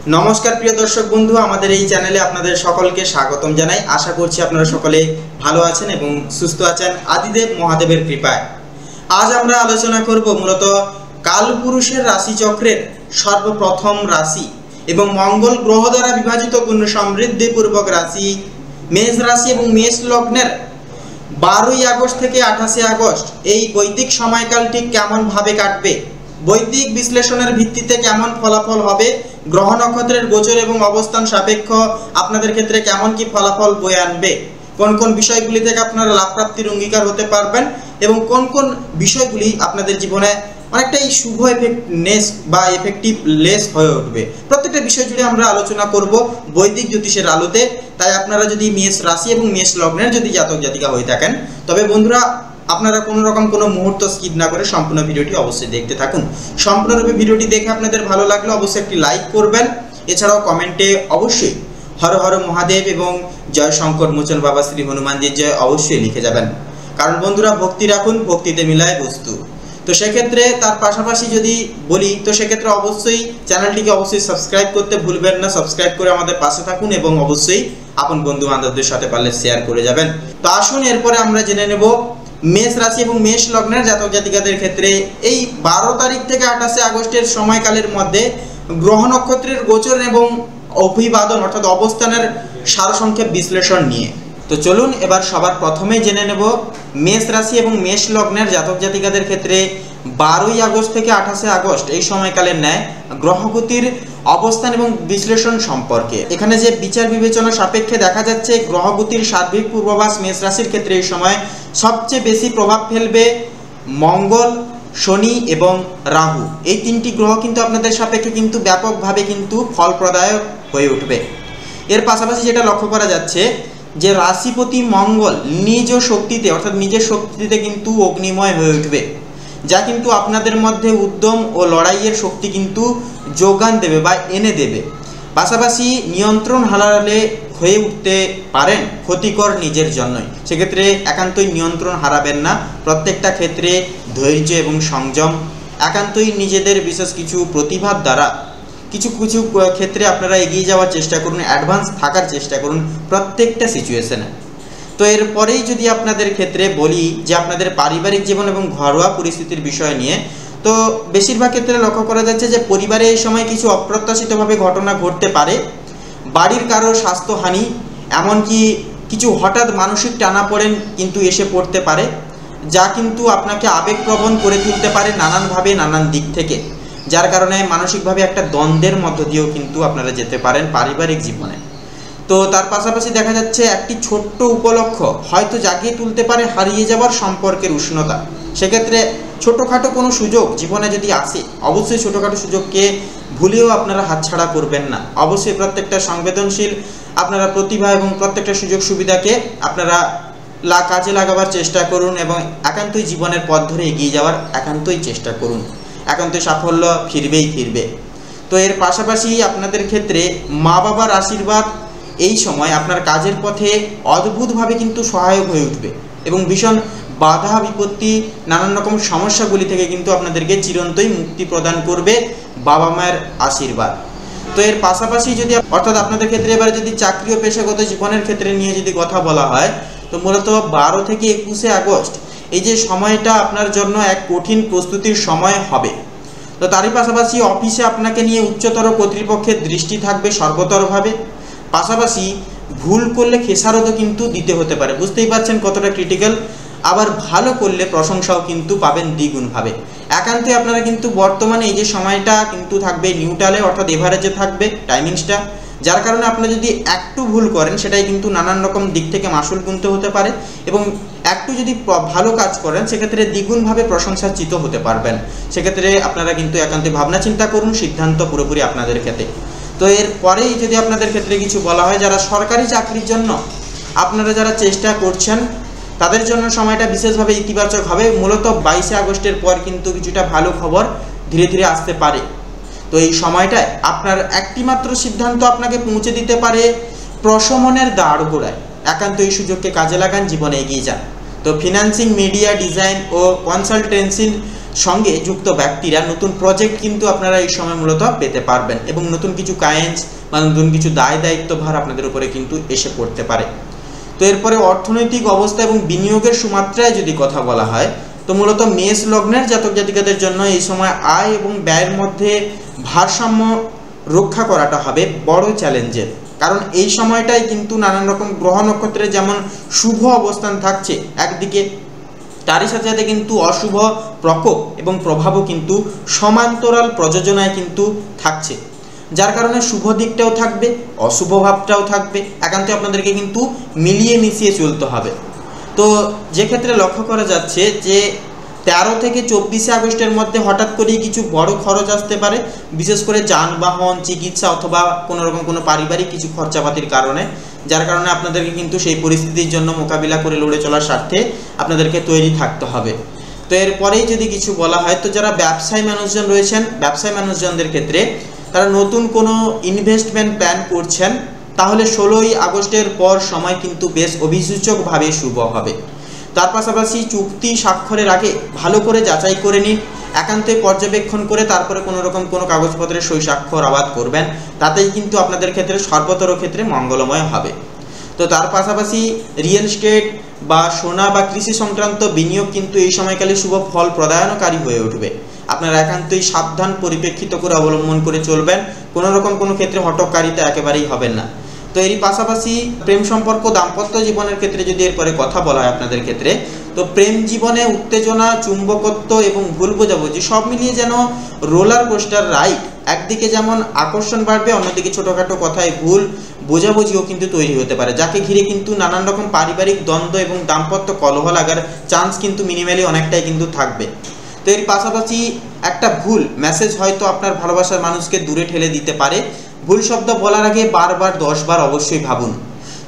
নমস্কার প্রিয় দর্শক বন্ধু, আমাদের এই চ্যানেলে আপনাদের সকলকে স্বাগতম জানাই। আশা করছি আপনারা সকলে ভালো আছেন এবং সুস্থ আছেন আদিদেব মহাদেবের কৃপায়। আজ আমরা আলোচনা করব মূলত কালপুরুষের রাশিচক্রের সর্বপ্রথম রাশি এবং মঙ্গল গ্রহ দ্বারা বিভাজিত গুণ সমৃদ্ধিপূর্বক রাশি মেষ রাশি এবং মেষ লগ্নের 12ই আগস্ট থেকে 28শে আগস্ট এই বৈদিক সময়কালটি কেমনভাবে কাটবে, বৈদিক বিশ্লেষণের ভিত্তিতে কেমন ফলাফল হবে, গ্রহ নক্ষত্রের গোচর এবং অবস্থান সাপেক্ষ আপনাদের ক্ষেত্রে কেমন কি ফলাফল বয়ে আনবে, কোন কোন বিষয়গুলি থেকে আপনারা লাভ প্রাপ্তির অঙ্গীকার হতে পারবেন এবং কোন কোন বিষয়গুলি আপনাদের জীবনে অনেকটাই শুভ এফেক্টনেস বা এফেক্টিভ লেস হয়ে উঠবে, প্রত্যেকটা বিষয় জুড়ে আমরা আলোচনা করব বৈদিক জ্যোতিষের আলোতে। তাই আপনারা যদি মেষ রাশি এবং মেষ লগ্নের যদি জাতক জাতিকা হয়ে থাকেন, তবে বন্ধুরা আপনারা কোনো মুহূর্ত স্কিপ না করে সম্পূর্ণ ভিডিওটি অবশ্যই দেখতে থাকুন। সম্পূর্ণরূপে ভিডিওটি দেখে আপনাদের ভালো লাগলে অবশ্যই একটি লাইক করবেন। এছাড়াও কমেন্টে অবশ্যই হর হর মহাদেব এবং জয় শঙ্কর মোচন বাবা শ্রী হনুমানজির জয় অবশ্যই লিখে যাবেন, কারণ বন্ধুরা ভক্তি রাখুন, ভক্তিতে মিলায় বস্তু। তো সেক্ষেত্রে তার পাশাপাশি যদি বলি, তো সেক্ষেত্রে অবশ্যই চ্যানেলটিকে অবশ্যই সাবস্ক্রাইব করতে ভুলবেন না। সাবস্ক্রাইব করে আমাদের পাশে থাকুন এবং অবশ্যই আপন বন্ধু বান্ধবদের সাথে পারলে শেয়ার করে যাবেন। তো আসুন এরপরে আমরা জেনে নেব মেষ রাশি এবং মেষ লগ্নের জাতক জাতিকাদের ক্ষেত্রে এই 12 তারিখ থেকে 28শে আগস্টের সময়কালের মধ্যে গ্রহ নক্ষত্রের গোচর এবং অভিবাদন অর্থাৎ অবস্থানের সারসংক্ষেপ বিশ্লেষণ নিয়ে। তো চলুন এবার সবার প্রথমে জেনে নেব মেষ রাশি এবং মেষ লগ্নের জাতক জাতিকাদের ক্ষেত্রে 12ই আগস্ট থেকে 28শে আগস্ট এই সময়কালের ন্যায় গ্রহগতির অবস্থান এবং বিশ্লেষণ সম্পর্কে। এখানে যে বিচার বিবেচনা সাপেক্ষে দেখা যাচ্ছে গ্রহগতির সার্বিক পূর্বাভাস মেষ রাশির ক্ষেত্রে এই সময় সবচেয়ে বেশি প্রভাব ফেলবে মঙ্গল, শনি এবং রাহু। এই তিনটি গ্রহ কিন্তু আপনাদের সাপেক্ষে কিন্তু ব্যাপকভাবে কিন্তু ফলপ্রদায়ক হয়ে উঠবে। এর পাশাপাশি যেটা লক্ষ্য করা যাচ্ছে যে রাশিপতি মঙ্গল নিজ শক্তিতে অর্থাৎ নিজের শক্তিতে কিন্তু অগ্নিময় হয়ে উঠবে, যা কিন্তু আপনাদের মধ্যে উদ্যম ও লড়াইয়ের শক্তি কিন্তু যোগান দেবে বা এনে দেবে। পাশাপাশি নিয়ন্ত্রণ হারালে হয়ে উঠতে পারেন ক্ষতিকর নিজের জন্যই। সেক্ষেত্রে একান্তই নিয়ন্ত্রণ হারাবেন না। প্রত্যেকটা ক্ষেত্রে ধৈর্য এবং সংযম, একান্তই নিজেদের বিশেষ কিছু প্রতিভার দ্বারা কিছু কিছু ক্ষেত্রে আপনারা এগিয়ে যাওয়ার চেষ্টা করুন, অ্যাডভান্স থাকার চেষ্টা করুন প্রত্যেকটা সিচুয়েশনে। তো এরপরেই যদি আপনাদের ক্ষেত্রে বলি যে আপনাদের পারিবারিক জীবন এবং ঘরোয়া পরিস্থিতির বিষয় নিয়ে, তো বেশিরভাগ ক্ষেত্রে লক্ষ্য করা যাচ্ছে যে পরিবারে এই সময় কিছু অপ্রত্যাশিতভাবে ঘটনা ঘটতে পারে। বাড়ির কারো স্বাস্থ্যহানি, এমনকি কিছু হঠাৎ মানসিক টানাপোড়েন কিন্তু এসে পড়তে পারে, যা কিন্তু আপনাকে আবেগপ্রবণ করে তুলতে পারে নানানভাবে নানান দিক থেকে, যার কারণে মানসিকভাবে একটা দ্বন্দ্বের মধ্য দিয়েও কিন্তু আপনারা যেতে পারেন পারিবারিক জীবনে। তো তার পাশাপাশি দেখা যাচ্ছে একটি ছোট্ট উপলক্ষ হয়তো জাগিয়ে তুলতে পারে হারিয়ে যাওয়ার সম্পর্কের উষ্ণতা। সেক্ষেত্রে ছোটোখাটো কোনো সুযোগ জীবনে যদি আসে, অবশ্যই ছোটোখাটো সুযোগকে ভুলেও আপনারা হাতছাড়া করবেন না। অবশ্যই প্রত্যেকটা সংবেদনশীল আপনারা প্রতিভা এবং প্রত্যেকটা সুযোগ সুবিধাকে আপনারা কাজে লাগাবার চেষ্টা করুন এবং একান্তই জীবনের পথ ধরে এগিয়ে যাওয়ার একান্তই চেষ্টা করুন। একান্তই সাফল্য ফিরবে। তো এর পাশাপাশি আপনাদের ক্ষেত্রে মা বাবার আশীর্বাদ এই সময় আপনার কাজের পথে অদ্ভুতভাবে কিন্তু সহায়ক হয়ে উঠবে এবং ভীষণ বাধা বিপত্তি নানান রকম সমস্যাগুলি থেকে কিন্তু আপনাদেরকে চিরন্তই মুক্তি প্রদান করবে বাবা মায়ের আশীর্বাদ। তো এর পাশাপাশি যদি অর্থাৎ আপনাদের ক্ষেত্রে এবারে যদি চাকরি ও পেশাগত জীবনের ক্ষেত্রে নিয়ে যদি কথা বলা হয়, তো মূলত 12 থেকে 21শে আগস্ট এই যে সময়টা আপনার জন্য এক কঠিন প্রস্তুতির সময় হবে। তো তারই পাশাপাশি অফিসে আপনাকে নিয়ে উচ্চতর কর্তৃপক্ষের দৃষ্টি থাকবে সর্বতরভাবে। পাশাপাশি ভুল করলে খেসারতও কিন্তু দিতে হতে পারে, বুঝতেই পারছেন কতটা ক্রিটিক্যাল। আবার ভালো করলে প্রশংসাও কিন্তু পাবেন দ্বিগুণভাবে। একান্তই আপনারা কিন্তু বর্তমানে এই যে সময়টা কিন্তু থাকবে নিউট্রালে অর্থাৎ এভারেজে থাকবে টাইমিংসটা, যার কারণে আপনি যদি একটু ভুল করেন সেটাই কিন্তু নানান রকম দিক থেকে মাসুল গুনতে হতে পারে এবং একটু যদি ভালো কাজ করেন সেক্ষেত্রে দ্বিগুণভাবে প্রশংসাচিত হতে পারবেন। সেক্ষেত্রে আপনারা কিন্তু একান্তই ভাবনা চিন্তা করুন, সিদ্ধান্ত পুরোপুরি আপনাদের ক্ষেত্রে। তো এরপরেই যদি আপনাদের ক্ষেত্রে কিছু বলা হয়, যারা সরকারি চাকরির জন্য আপনারা যারা চেষ্টা করছেন তাদের জন্য সময়টা বিশেষভাবে ইতিবাচক হবে। মূলত 22শে আগস্টের পর কিন্তু কিছুটা ভালো খবর ধীরে ধীরে আসতে পারে। তো এই সময়টায় আপনার একটি মাত্র সিদ্ধান্ত আপনাকে পৌঁছে দিতে পারে প্রশমনের দ্বার গোড়ায়। একান্ত এই সুযোগকে কাজে লাগান, জীবনে এগিয়ে যান। তো ফিনান্সিং, মিডিয়া, ডিজাইন ও কনসালটেন্সির সঙ্গে যুক্ত ব্যক্তিরা নতুন প্রজেক্ট কিন্তু আপনারা এই সময় মূলত পেতে পারবেন এবং নতুন কিছু কায়েন্স বা নতুন কিছু দায় দায়িত্বভার আপনাদের উপরে কিন্তু এসে পড়তে পারে। তো এরপরে অর্থনৈতিক অবস্থা এবং বিনিয়োগের সুমাত্রায় যদি কথা বলা হয়, তো মূলত মেষ লগ্নের জাতক জাতিকাদের জন্য এই সময় আয় এবং ব্যয়ের মধ্যে ভারসাম্য রক্ষা করাটা হবে বড় চ্যালেঞ্জের, কারণ এই সময়টাই কিন্তু নানান রকম গ্রহ নক্ষত্রের যেমন শুভ অবস্থান থাকছে একদিকে, তারই সাথে সাথে কিন্তু অশুভ প্রকোপ এবং প্রভাবও কিন্তু সমান্তরাল প্রযোজনায় কিন্তু থাকছে, যার কারণে শুভ দিকটাও থাকবে অশুভ ভাবটাও থাকবে, একান্ত আপনাদেরকে কিন্তু মিলিয়ে মিশিয়ে চলতে হবে। তো যে ক্ষেত্রে লক্ষ্য করা যাচ্ছে যে 13 থেকে 24 আগস্টের মধ্যে হঠাৎ করেই কিছু বড় খরচ আসতে পারে, বিশেষ করে যানবাহন, চিকিৎসা অথবা কোনোরকম কোনো পারিবারিক কিছু খরচাপাতির কারণে, যার কারণে আপনাদেরকে কিন্তু সেই পরিস্থিতির জন্য মোকাবিলা করে লড়ে চলার স্বার্থে আপনাদেরকে তৈরি থাকতে হবে। তো এরপরেই যদি কিছু বলা হয়, তো যারা ব্যবসায়ী মানুষজন রয়েছেন, ব্যবসায়ী মানুষজনদের ক্ষেত্রে তারা নতুন কোনো ইনভেস্টমেন্ট প্ল্যান করছেন, তাহলে 16ই আগস্টের পর সময় কিন্তু বেশ অভিসূচকভাবে শুভ হবে। তার পাশাপাশি চুক্তি স্বাক্ষরের আগে ভালো করে যাচাই করে নিন, একান্তই পর্যবেক্ষণ করে তারপরে কোনো রকম কোনো কাগজপত্রের সই স্বাক্ষর আবাদ করবেন, তাতেই কিন্তু আপনাদের ক্ষেত্রে সর্বতর ক্ষেত্রে মঙ্গলময় হবে। তো তার পাশাপাশি রিয়েল এস্টেট বা সোনা বা কৃষি সংক্রান্ত বিনিয়োগ কিন্তু এই সময়কালে শুভ ফল প্রদায়নকারী হয়ে উঠবে। আপনারা একান্তই সাবধান পরিপ্রেক্ষিত করে অবলম্বন করে চলবেন, কোনো রকম কোনো ক্ষেত্রে হটকারিতা একেবারেই হবেন না। তো এরই পাশাপাশি প্রেম সম্পর্ক, দাম্পত্য জীবনের ক্ষেত্রে যদি এরপরে কথা বলা হয় আপনাদের ক্ষেত্রে, তো প্রেম জীবনে উত্তেজনা, চুম্বকত্ব এবং ভুল বোঝাবুঝি সব মিলিয়ে যেন রোলার কোস্টার রাইড, একদিকে যেমন আকর্ষণ বাড়বে, অন্যদিকে ছোটোখাটো কথায় ভুল বোঝাবুঝিও কিন্তু তৈরি হতে পারে, যাকে ঘিরে কিন্তু নানান রকম পারিবারিক দ্বন্দ্ব এবং দাম্পত্য কলহ লাগার চান্স কিন্তু মিনিমালি অনেকটাই কিন্তু থাকবে। তো এর পাশাপাশি একটা ভুল মেসেজ হয়তো আপনার ভালোবাসার মানুষকে দূরে ঠেলে দিতে পারে, ভুল শব্দ বলার আগে বারবার 10 বার অবশ্যই ভাবুন।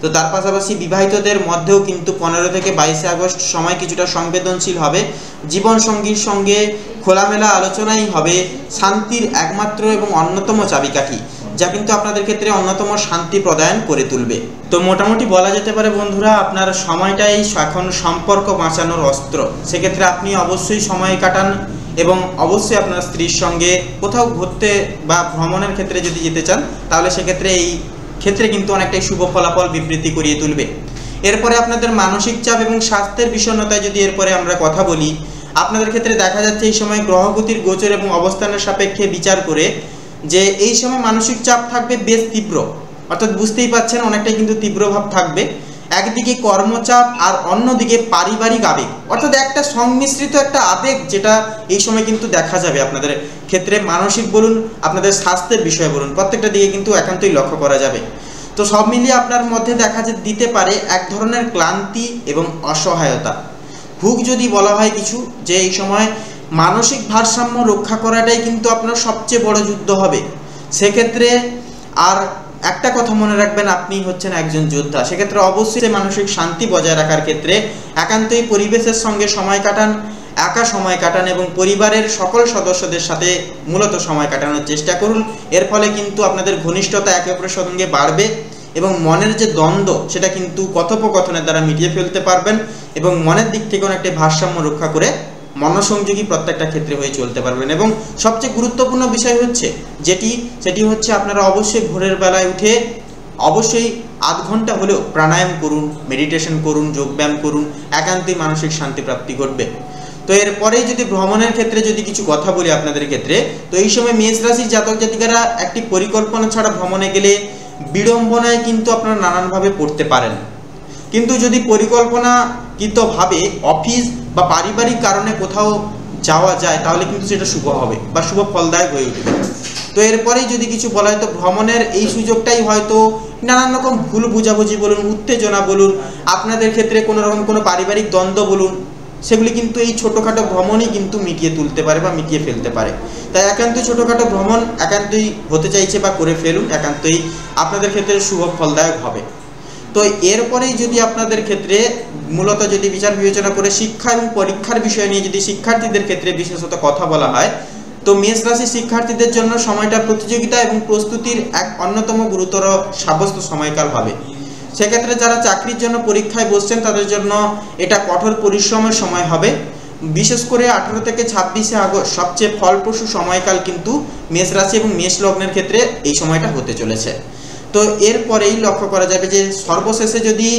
তো তার পাশাপাশি বিবাহিতদের মধ্যেও কিন্তু 15 থেকে 22 আগস্ট সময় কিছুটা সংবেদনশীল হবে, জীবন সঙ্গীর সঙ্গে খোলামেলা আলোচনাই হবে শান্তির একমাত্র এবং অন্যতম চাবিকাঠি, যা কিন্তু আপনাদের ক্ষেত্রে অন্যতম শান্তি প্রদান করে তুলবে। তো মোটামুটি বলা যেতে পারে বন্ধুরা, আপনার সময়টাই এখন সম্পর্ক বাঁচানোর অস্ত্র। সেক্ষেত্রে আপনি অবশ্যই সময় কাটান এবং অবশ্যই আপনার স্ত্রীর সঙ্গে কোথাও ঘুরতে বা ভ্রমণের ক্ষেত্রে যদি যেতে চান, তাহলে সেক্ষেত্রে এই ক্ষেত্রে কিন্তু অনেকটাই শুভ ফলাফল বিবৃতি করিয়ে তুলবে। এরপরে আপনাদের মানসিক চাপ এবং স্বাস্থ্যের বিষণ্ণতায় যদি এরপরে আমরা কথা বলি, আপনাদের ক্ষেত্রে দেখা যাচ্ছে এই সময় গ্রহগতির গোচর এবং অবস্থানের সাপেক্ষে বিচার করে যে এই সময় মানসিক চাপ থাকবে বেশ তীব্র, অর্থাৎ বুঝতেই পাচ্ছেন অনেকটাই কিন্তু তীব্রভাব থাকবে। একদিকে কর্মচাপ আর অন্যদিকে পারিবারিক আবেগ, অর্থাৎ একটা সংমিশ্রিত একটা আবেগ, যেটা এই সময় কিন্তু দেখা যাবে আপনাদের ক্ষেত্রে, মানসিক বলুন, আপনাদের স্বাস্থ্যের বিষয় বলুন, প্রত্যেকটা দিকে কিন্তু একান্তই লক্ষ্য করা যাবে। তো সব মিলিয়ে আপনার মধ্যে দেখা দিতে পারে এক ধরনের ক্লান্তি এবং অসহায়তা। ভুগ যদি বলা হয় কিছু, যে এই সময় মানসিক ভারসাম্য রক্ষা করাটাই কিন্তু আপনার সবচেয়ে বড় যুদ্ধ হবে। সেক্ষেত্রে আর একটা কথা মনে রাখবেন, আপনি হচ্ছেন একজন যোদ্ধা। সেক্ষেত্রে অবশ্যই মানসিক শান্তি বজায় রাখার ক্ষেত্রে একান্তই পরিবেশের সঙ্গে সময় কাটান, একা সময় কাটান এবং পরিবারের সকল সদস্যদের সাথে মূলত সময় কাটানোর চেষ্টা করুন। এর ফলে কিন্তু আপনাদের ঘনিষ্ঠতা একে অপরের সঙ্গে বাড়বে এবং মনের যে দ্বন্দ্ব সেটা কিন্তু কথোপকথনের দ্বারা মিটিয়ে ফেলতে পারবেন এবং মনের দিক থেকে অনেকটা ভারসাম্য রক্ষা করে মনসংযোগী প্রত্যেকটা ক্ষেত্রে হয়ে চলতে পারবেন। এবং সবচেয়ে গুরুত্বপূর্ণ বিষয় হচ্ছে সেটি হচ্ছে আপনারা অবশ্যই ভোরের বেলায় উঠে অবশ্যই আধ ঘন্টা হলেও প্রাণায়াম করুন, মেডিটেশন করুন, যোগব্যায়াম করুন, একান্তই মানসিক শান্তি প্রাপ্তি ঘটবে। তো এরপরেই যদি ভ্রমণের ক্ষেত্রে যদি কিছু কথা বলি আপনাদের ক্ষেত্রে, তো এই সময় মেষ রাশির জাতক জাতিকারা একটি পরিকল্পনা ছাড়া ভ্রমণে গেলে বিড়ম্বনায় কিন্তু আপনারা নানানভাবে পড়তে পারেন, কিন্তু যদি পরিকল্পনাকৃতভাবে অফিস বা পারিবারিক কারণে কোথাও যাওয়া যায় তাহলে কিন্তু সেটা শুভ হবে বা শুভ ফলদায়ক হয়ে উঠবে। তো এরপরেই যদি কিছু বলা হয়, তো ভ্রমণের এই সুযোগটাই হয়তো নানান রকম ভুল বুঝাবুঝি বলুন, উত্তেজনা বলুন, আপনাদের ক্ষেত্রে কোনো রকম কোনো পারিবারিক দ্বন্দ্ব বলুন, সেগুলি কিন্তু এই ছোটোখাটো ভ্রমণই কিন্তু মিটিয়ে তুলতে পারে বা মিটিয়ে ফেলতে পারে। তাই একান্তই ছোটোখাটো ভ্রমণ একান্তই হতে চাইছে বা করে ফেলুন, একান্তই আপনাদের ক্ষেত্রে শুভ ফলদায়ক হবে। তো এরপরেই যদি আপনাদের ক্ষেত্রে মূলত যদি বিচার বিবেচনা করে শিক্ষা এবং পরীক্ষার বিষয় নিয়ে যদি শিক্ষার্থীদের ক্ষেত্রে বিশেষত কথা বলা হয়, তো মেষ রাশি শিক্ষার্থীদের জন্য সময়টা প্রতিযোগিতা এবং প্রস্তুতির এক অন্যতম গুরুতর সাব্যস্ত সময়কাল হবে। সেক্ষেত্রে যারা চাকরির জন্য পরীক্ষায় বসছেন তাদের জন্য এটা কঠোর পরিশ্রমের সময় হবে। বিশেষ করে 18 থেকে 26 আগস্ট সবচেয়ে ফলপ্রসূ সময়কাল কিন্তু মেষ রাশি এবং মেষ লগ্নের ক্ষেত্রে এই সময়টা হতে চলেছে। তো এরপরেই লক্ষ্য করা যাবে যে সর্বশেষে যদি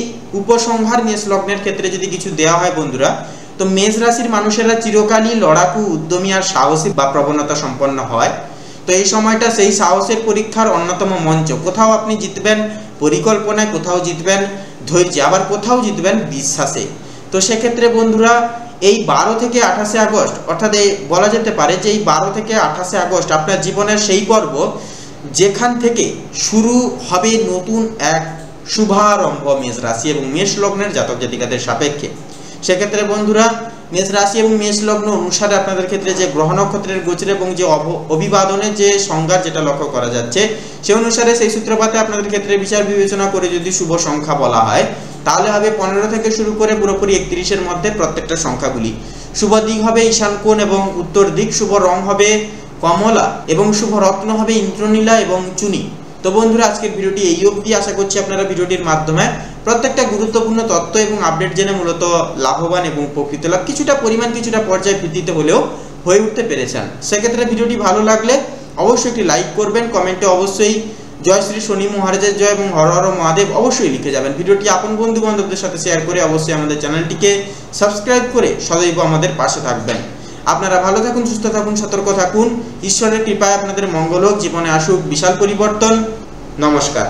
উপসংহার মেষ লগ্নের ক্ষেত্রে যদি কিছু দেওয়া হয় বন্ধুরা, তো মেষ রাশির মানুষেরা চিরকালই লড়াকু, উদ্যমী আর সাহসী বা প্রবণতা সম্পন্ন হয়। তো এই সময়টা সেই সাহসের পরীক্ষার অন্যতম মঞ্চ। কোথাও আপনি জিতবেন পরিকল্পনায়, কোথাও জিতবেন ধৈর্যে, আবার কোথাও জিতবেন বিশ্বাসে। তো সেক্ষেত্রে বন্ধুরা এই 12 থেকে 28 আগস্ট, অর্থাৎ এই বলা যেতে পারে যে এই 12 থেকে 28 আগস্ট আপনার জীবনের সেই পর্ব যেখান থেকে শুরু হবে নতুন এক শুভারম্ভ মেষ রাশি এবং মেষ লগ্নের জাতক জাতিকাদের সাপেক্ষে। সেক্ষেত্রে বন্ধুরা মেষ রাশি এবং মেষ লগ্ন অনুসারে আপনাদের ক্ষেত্রে যে গ্রহ নক্ষত্রের গোচর এবং যে অভিবাদনের যে সংজ্ঞা যেটা লক্ষ্য করা যাচ্ছে, সে অনুসারে সেই সূত্রপাতে আপনাদের ক্ষেত্রে বিচার বিবেচনা করে যদি শুভ সংখ্যা বলা হয়, তাহলে হবে 15 থেকে শুরু করে পুরোপুরি 31-এর মধ্যে প্রত্যেকটা সংখ্যাগুলি। শুভ দিক হবে ঈশান কোণ এবং উত্তর দিক, শুভ রং হবে কমলা এবং শুভ রত্ন হবে ইন্দ্রনীলা এবং চুনি। তো বন্ধুরা আজকের ভিডিওটি এই অবধি। আশা করছি আপনারা ভিডিওটির মাধ্যমে প্রত্যেকটা গুরুত্বপূর্ণ তথ্য এবং আপডেট জেনে মূলত লাভবান এবং উপকৃত লাভ কিছুটা পর্যায় ভিত্তিতে হলেও হয়ে উঠতে পেরেছেন। সেক্ষেত্রে ভিডিওটি ভালো লাগলে অবশ্যই একটি লাইক করবেন, কমেন্টে অবশ্যই জয় শ্রী শনি মহারাজের জয় এবং হর হর মহাদেব অবশ্যই লিখে যাবেন। ভিডিওটি আপন বন্ধু বান্ধবদের সাথে শেয়ার করে অবশ্যই আমাদের চ্যানেলটিকে সাবস্ক্রাইব করে সদৈব আমাদের পাশে থাকবেন। আপনারা ভালো থাকুন, সুস্থ থাকুন, সতর্ক থাকুন। ঈশ্বরের কৃপায় আপনাদের মঙ্গল হোক, জীবনে আসুক বিশাল পরিবর্তন। নমস্কার।